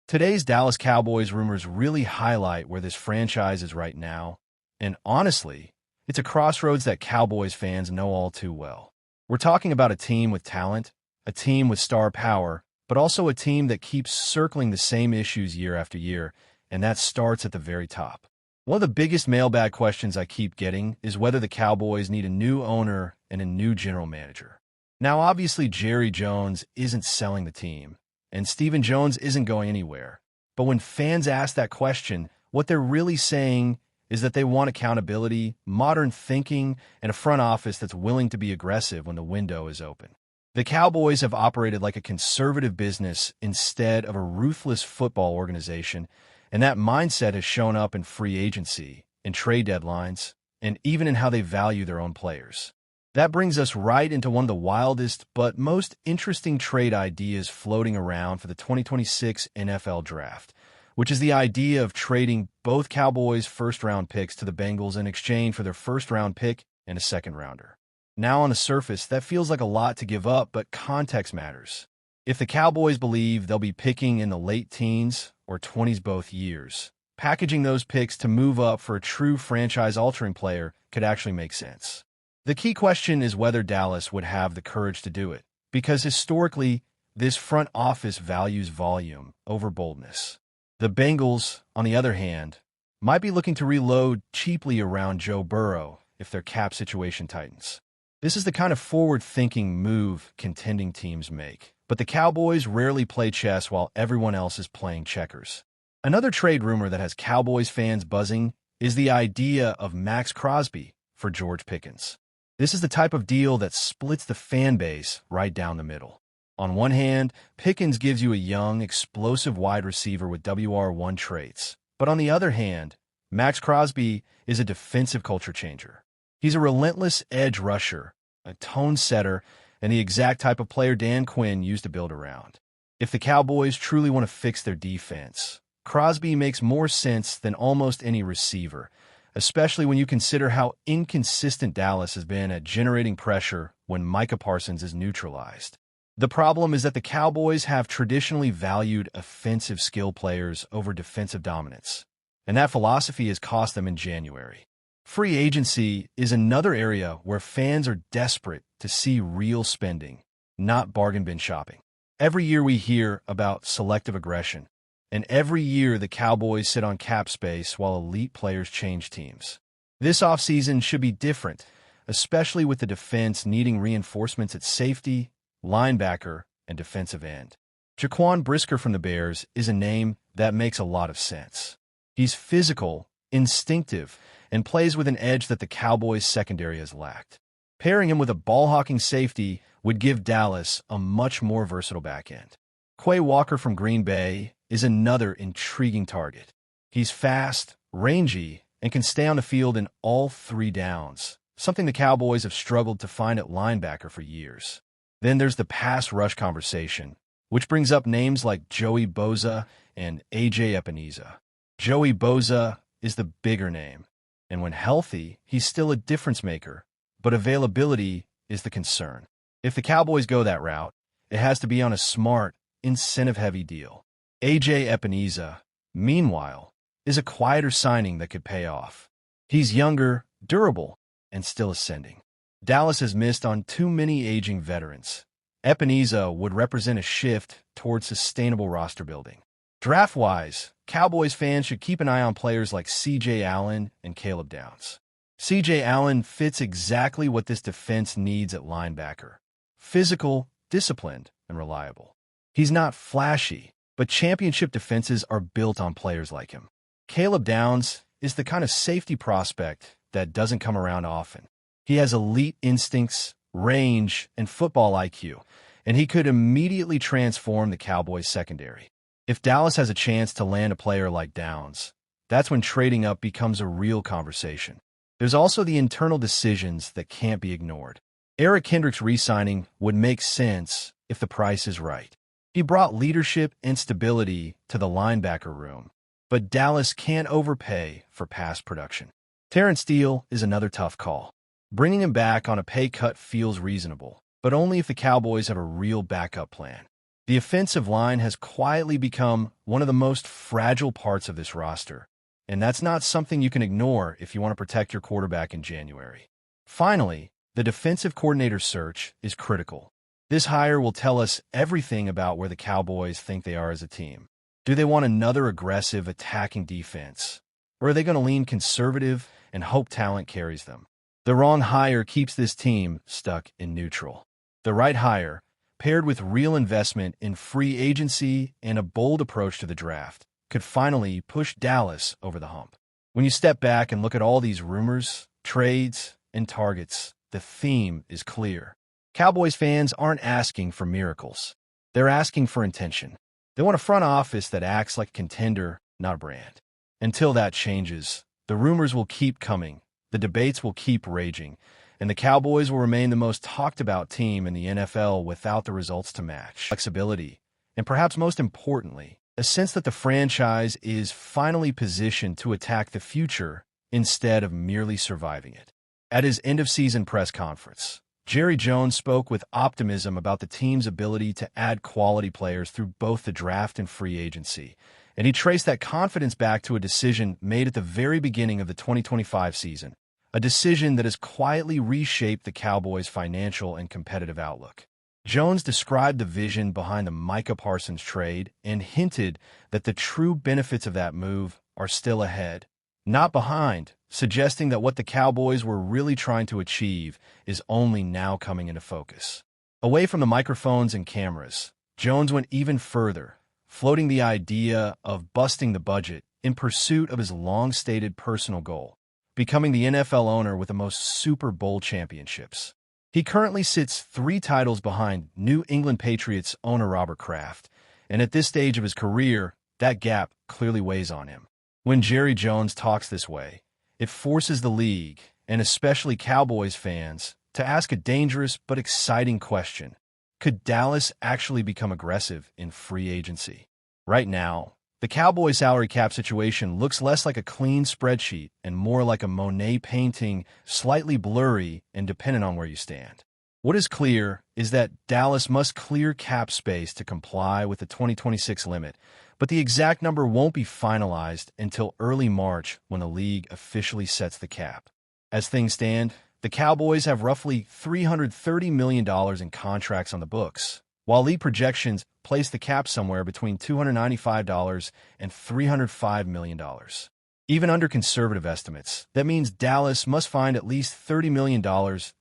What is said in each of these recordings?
Today's Dallas Cowboys rumors really highlight where this franchise is right now, and honestly, it's a crossroads that Cowboys fans know all too well. We're talking about a team with talent, a team with star power, but also a team that keeps circling the same issues year after year, and that starts at the very top. One of the biggest mailbag questions I keep getting is whether the Cowboys need a new owner and a new general manager. Now, obviously, Jerry Jones isn't selling the team, and Stephen Jones isn't going anywhere. But when fans ask that question, what they're really saying is that they want accountability, modern thinking, and a front office that's willing to be aggressive when the window is open. The Cowboys have operated like a conservative business instead of a ruthless football organization, and that mindset has shown up in free agency, in trade deadlines, and even in how they value their own players. That brings us right into one of the wildest but most interesting trade ideas floating around for the 2026 NFL Draft, which is the idea of trading both Cowboys' first-round picks to the Bengals in exchange for their first-round pick and a second-rounder. Now, on the surface, that feels like a lot to give up, but context matters. If the Cowboys believe they'll be picking in the late teens or 20s both years, packaging those picks to move up for a true franchise-altering player could actually make sense. The key question is whether Dallas would have the courage to do it, because historically, this front office values volume over boldness. The Bengals, on the other hand, might be looking to reload cheaply around Joe Burrow if their cap situation tightens. This is the kind of forward-thinking move contending teams make, but the Cowboys rarely play chess while everyone else is playing checkers. Another trade rumor that has Cowboys fans buzzing is the idea of Max Crosby for George Pickens. This is the type of deal that splits the fan base right down the middle. On one hand, Pickens gives you a young, explosive wide receiver with WR1 traits. But on the other hand, Max Crosby is a defensive culture changer. He's a relentless edge rusher, a tone setter, and the exact type of player Dan Quinn used to build around. If the Cowboys truly want to fix their defense, Crosby makes more sense than almost any receiver, especially when you consider how inconsistent Dallas has been at generating pressure when Micah Parsons is neutralized. The problem is that the Cowboys have traditionally valued offensive skill players over defensive dominance, and that philosophy has cost them in January. Free agency is another area where fans are desperate to see real spending, not bargain bin shopping. Every year we hear about selective aggression, and every year the Cowboys sit on cap space while elite players change teams. This offseason should be different, especially with the defense needing reinforcements at safety, linebacker, and defensive end. Jaquan Brisker from the Bears is a name that makes a lot of sense. He's physical, instinctive, and plays with an edge that the Cowboys' secondary has lacked. Pairing him with a ball-hawking safety would give Dallas a much more versatile back end. Quay Walker from Green Bay is another intriguing target. He's fast, rangy, and can stay on the field in all three downs, something the Cowboys have struggled to find at linebacker for years. Then there's the pass rush conversation, which brings up names like Joey Bosa and A.J. Epineza. Joey Bosa is the bigger name, and when healthy, he's still a difference maker, but availability is the concern. If the Cowboys go that route, it has to be on a smart, incentive-heavy deal. A.J. Epineza, meanwhile, is a quieter signing that could pay off. He's younger, durable, and still ascending. Dallas has missed on too many aging veterans. Epineza would represent a shift towards sustainable roster building. Draft-wise, Cowboys fans should keep an eye on players like C.J. Allen and Caleb Downs. C.J. Allen fits exactly what this defense needs at linebacker: physical, disciplined, and reliable. He's not flashy, but championship defenses are built on players like him. Caleb Downs is the kind of safety prospect that doesn't come around often. He has elite instincts, range, and football IQ, and he could immediately transform the Cowboys' secondary. If Dallas has a chance to land a player like Downs, that's when trading up becomes a real conversation. There's also the internal decisions that can't be ignored. Eric Kendricks re-signing would make sense if the price is right. He brought leadership and stability to the linebacker room, but Dallas can't overpay for past production. Terrence Steele is another tough call. Bringing him back on a pay cut feels reasonable, but only if the Cowboys have a real backup plan. The offensive line has quietly become one of the most fragile parts of this roster, and that's not something you can ignore if you want to protect your quarterback in January. Finally, the defensive coordinator search is critical. This hire will tell us everything about where the Cowboys think they are as a team. Do they want another aggressive, attacking defense? Or are they going to lean conservative and hope talent carries them? The wrong hire keeps this team stuck in neutral. The right hire, paired with real investment in free agency and a bold approach to the draft, could finally push Dallas over the hump. When you step back and look at all these rumors, trades, and targets, the theme is clear. Cowboys fans aren't asking for miracles. They're asking for intention. They want a front office that acts like a contender, not a brand. Until that changes, the rumors will keep coming, the debates will keep raging, and the Cowboys will remain the most talked-about team in the NFL without the results to match. Flexibility, and perhaps most importantly, a sense that the franchise is finally positioned to attack the future instead of merely surviving it. At his end-of-season press conference, Jerry Jones spoke with optimism about the team's ability to add quality players through both the draft and free agency, and he traced that confidence back to a decision made at the very beginning of the 2025 season, a decision that has quietly reshaped the Cowboys' financial and competitive outlook. Jones described the vision behind the Micah Parsons trade and hinted that the true benefits of that move are still ahead, not behind, suggesting that what the Cowboys were really trying to achieve is only now coming into focus. Away from the microphones and cameras, Jones went even further, floating the idea of busting the budget in pursuit of his long-stated personal goal, becoming the NFL owner with the most Super Bowl championships. He currently sits 3 titles behind New England Patriots owner Robert Kraft, and at this stage of his career, that gap clearly weighs on him. When Jerry Jones talks this way, it forces the league, and especially Cowboys fans, to ask a dangerous but exciting question. Could Dallas actually become aggressive in free agency? Right now, the Cowboys' salary cap situation looks less like a clean spreadsheet and more like a Monet painting, slightly blurry and dependent on where you stand. What is clear is that Dallas must clear cap space to comply with the 2026 limit, but the exact number won't be finalized until early March when the league officially sets the cap. As things stand, the Cowboys have roughly $330 million in contracts on the books, while league projections place the cap somewhere between $295 and $305 million. Even under conservative estimates, that means Dallas must find at least $30 million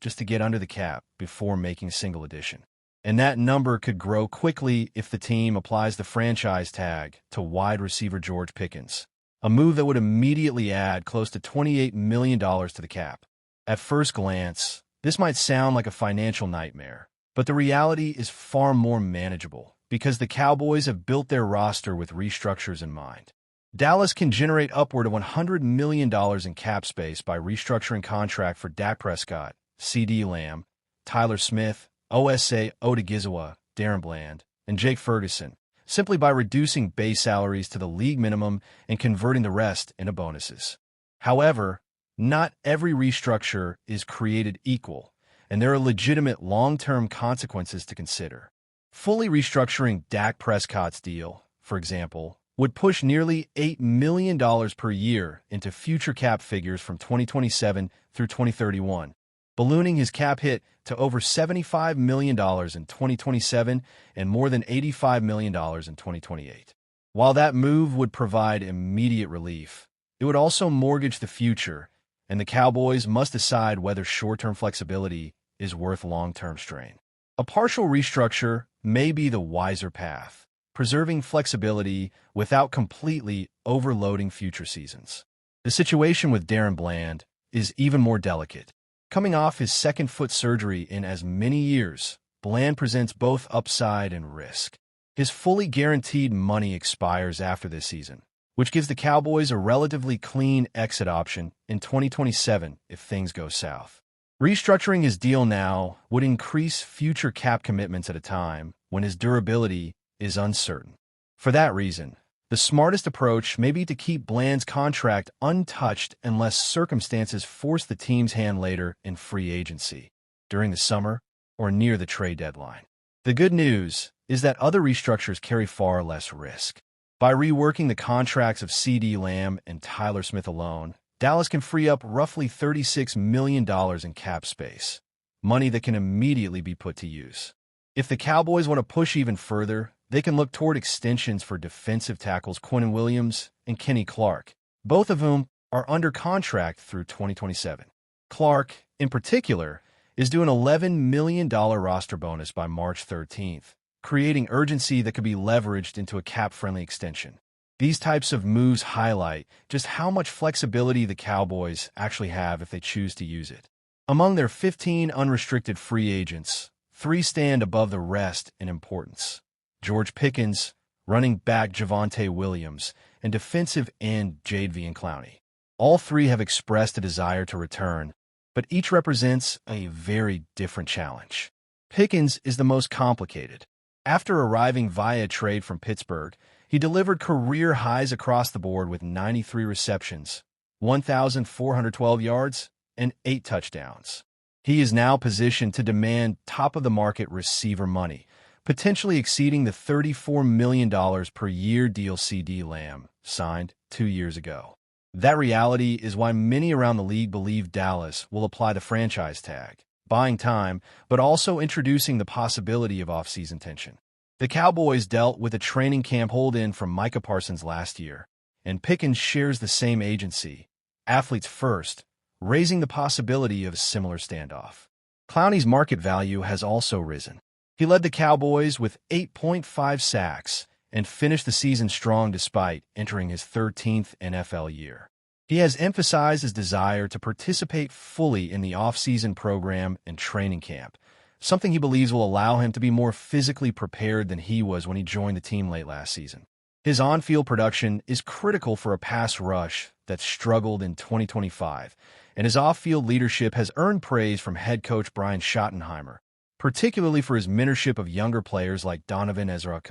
just to get under the cap before making a single addition. And that number could grow quickly if the team applies the franchise tag to wide receiver George Pickens, a move that would immediately add close to $28 million to the cap. At first glance, this might sound like a financial nightmare, but the reality is far more manageable because the Cowboys have built their roster with restructures in mind. Dallas can generate upward of $100 million in cap space by restructuring contract for Dak Prescott, CeeDee Lamb, Tyler Smith, Osa Odigizua, Darren Bland, and Jake Ferguson, simply by reducing base salaries to the league minimum and converting the rest into bonuses. However, not every restructure is created equal, and there are legitimate long-term consequences to consider. Fully restructuring Dak Prescott's deal, for example, would push nearly $8 million per year into future cap figures from 2027 through 2031, ballooning his cap hit to over $75 million in 2027 and more than $85 million in 2028. While that move would provide immediate relief, it would also mortgage the future, and the Cowboys must decide whether short-term flexibility is worth long-term strain. A partial restructure may be the wiser path, preserving flexibility without completely overloading future seasons. The situation with Darren Bland is even more delicate. Coming off his second foot surgery in as many years, Bland presents both upside and risk. His fully guaranteed money expires after this season, which gives the Cowboys a relatively clean exit option in 2027 if things go south. Restructuring his deal now would increase future cap commitments at a time when his durability is uncertain. For that reason, the smartest approach may be to keep Bland's contract untouched unless circumstances force the team's hand later in free agency, during the summer, or near the trade deadline. The good news is that other restructures carry far less risk. By reworking the contracts of C.D. Lamb and Tyler Smith alone, Dallas can free up roughly $36 million in cap space, money that can immediately be put to use. If the Cowboys want to push even further, they can look toward extensions for defensive tackles Quinnen Williams and Kenny Clark, both of whom are under contract through 2027. Clark, in particular, is due an $11 million roster bonus by March 13th, creating urgency that could be leveraged into a cap-friendly extension. These types of moves highlight just how much flexibility the Cowboys actually have if they choose to use it. Among their 15 unrestricted free agents, 3 stand above the rest in importance. George Pickens, running back Javonte Williams, and defensive end Jadeveon Clowney. All 3 have expressed a desire to return, but each represents a very different challenge. Pickens is the most complicated. After arriving via trade from Pittsburgh, he delivered career highs across the board with 93 receptions, 1,412 yards, and 8 touchdowns. He is now positioned to demand top-of-the-market receiver money, potentially exceeding the $34 million per year deal C.D. Lamb signed 2 years ago. That reality is why many around the league believe Dallas will apply the franchise tag, buying time, but also introducing the possibility of off-season tension. The Cowboys dealt with a training camp hold-in from Micah Parsons last year, and Pickens shares the same agency, athletes first, raising the possibility of a similar standoff. Clowney's market value has also risen. He led the Cowboys with 8.5 sacks and finished the season strong despite entering his 13th NFL year. He has emphasized his desire to participate fully in the off-season program and training camp, something he believes will allow him to be more physically prepared than he was when he joined the team late last season. His on-field production is critical for a pass rush that struggled in 2025, and his off-field leadership has earned praise from head coach Brian Schottenheimer, particularly for his mentorship of younger players like Donovan Ezra.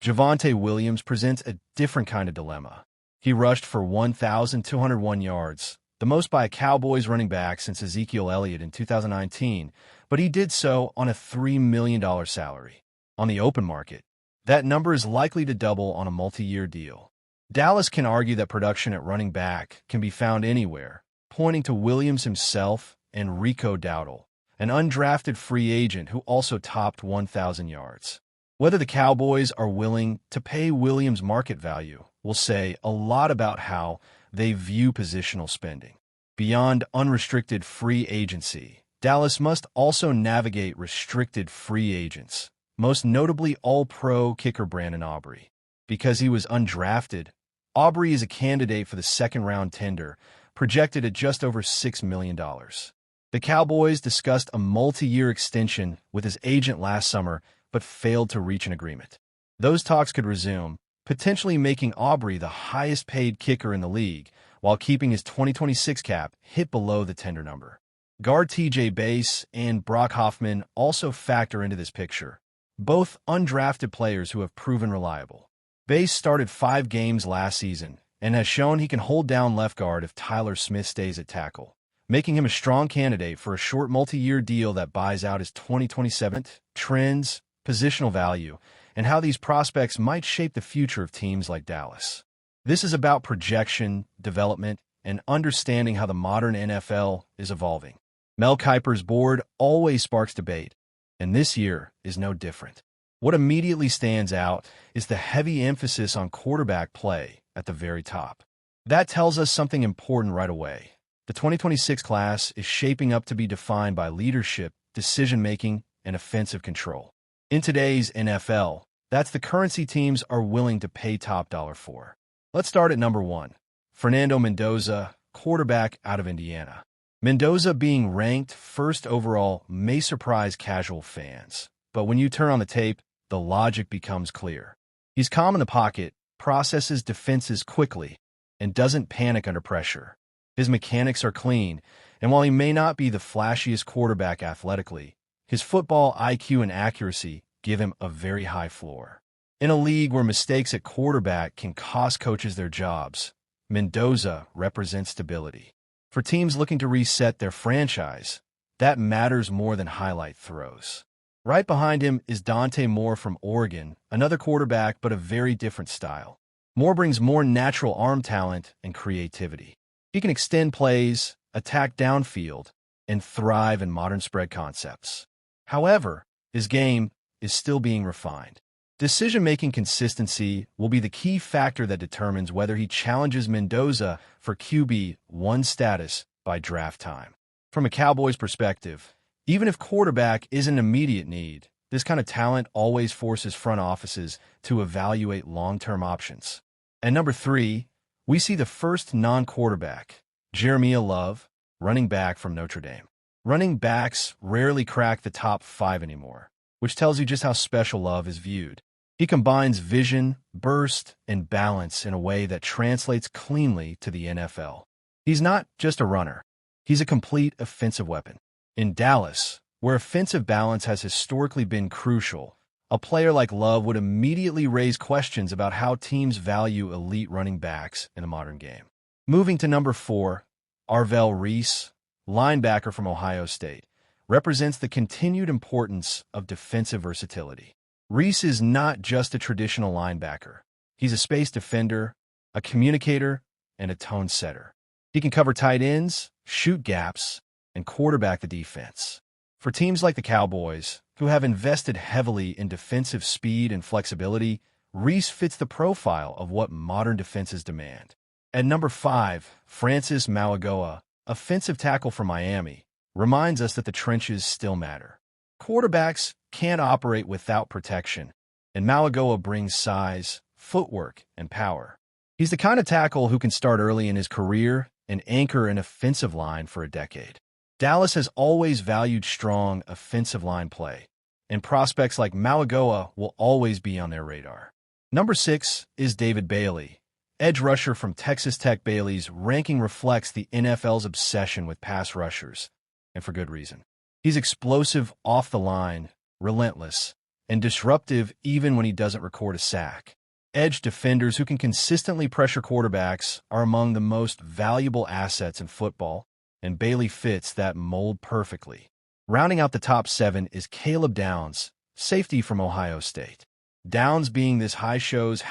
Javonte Williams presents a different kind of dilemma. He rushed for 1,201 yards, the most by a Cowboys running back since Ezekiel Elliott in 2019, but he did so on a $3 million salary. On the open market, that number is likely to double on a multi-year deal. Dallas can argue that production at running back can be found anywhere, pointing to Williams himself and Rico Dowdle, an undrafted free agent who also topped 1,000 yards. Whether the Cowboys are willing to pay Williams' market value will say a lot about how they view positional spending. Beyond unrestricted free agency, Dallas must also navigate restricted free agents, most notably All-Pro kicker Brandon Aubrey. Because he was undrafted, Aubrey is a candidate for the second-round tender, projected at just over $6 million. The Cowboys discussed a multi-year extension with his agent last summer, but failed to reach an agreement. Those talks could resume, potentially making Aubrey the highest-paid kicker in the league, while keeping his 2026 cap hit below the tender number. Guard T.J. Bass and Brock Hoffman also factor into this picture, both undrafted players who have proven reliable. Bass started 5 games last season and has shown he can hold down left guard if Tyler Smith stays at tackle, making him a strong candidate for a short multi-year deal that buys out his 2027 trends, positional value, and how these prospects might shape the future of teams like Dallas. This is about projection, development, and understanding how the modern NFL is evolving. Mel Kiper's board always sparks debate, and this year is no different. What immediately stands out is the heavy emphasis on quarterback play at the very top. That tells us something important right away. The 2026 class is shaping up to be defined by leadership, decision-making, and offensive control. In today's NFL, that's the currency teams are willing to pay top dollar for. Let's start at number 1. Fernando Mendoza, quarterback out of Indiana. Mendoza being ranked first overall may surprise casual fans, but when you turn on the tape, the logic becomes clear. He's calm in the pocket, processes defenses quickly, and doesn't panic under pressure. His mechanics are clean, and while he may not be the flashiest quarterback athletically, his football IQ and accuracy give him a very high floor. In a league where mistakes at quarterback can cost coaches their jobs, Mendoza represents stability. For teams looking to reset their franchise, that matters more than highlight throws. Right behind him is Dante Moore from Oregon, another quarterback but a very different style. Moore brings more natural arm talent and creativity. He can extend plays, attack downfield, and thrive in modern spread concepts. However, his game is still being refined. Decision-making consistency will be the key factor that determines whether he challenges Mendoza for QB1 status by draft time. From a Cowboys perspective, even if quarterback is an immediate need, this kind of talent always forces front offices to evaluate long-term options. At number 3, we see the first non-quarterback, Jeremiah Love, running back from Notre Dame. Running backs rarely crack the top 5 anymore, which tells you just how special Love is viewed. He combines vision, burst, and balance in a way that translates cleanly to the NFL. He's not just a runner. He's a complete offensive weapon. In Dallas, where offensive balance has historically been crucial, a player like Love would immediately raise questions about how teams value elite running backs in the modern game. Moving to number 4, Arvell Reese, linebacker from Ohio State, represents the continued importance of defensive versatility. Reese is not just a traditional linebacker. He's a space defender, a communicator, and a tone setter. He can cover tight ends, shoot gaps, and quarterback the defense. For teams like the Cowboys, who have invested heavily in defensive speed and flexibility, Reese fits the profile of what modern defenses demand. At number 5, Francis Mauigoa, offensive tackle from Miami, reminds us that the trenches still matter. Quarterbacks can't operate without protection, and Mauigoa brings size, footwork, and power. He's the kind of tackle who can start early in his career and anchor an offensive line for a decade. Dallas has always valued strong offensive line play, and prospects like Mauigoa will always be on their radar. Number 6 is David Bailey, edge rusher from Texas Tech. Bailey's ranking reflects the NFL's obsession with pass rushers, and for good reason. He's explosive off the line, relentless, and disruptive even when he doesn't record a sack. Edge defenders who can consistently pressure quarterbacks are among the most valuable assets in football, and Bailey fits that mold perfectly. Rounding out the top 7 is Caleb Downs, safety from Ohio State. Downs being this high shows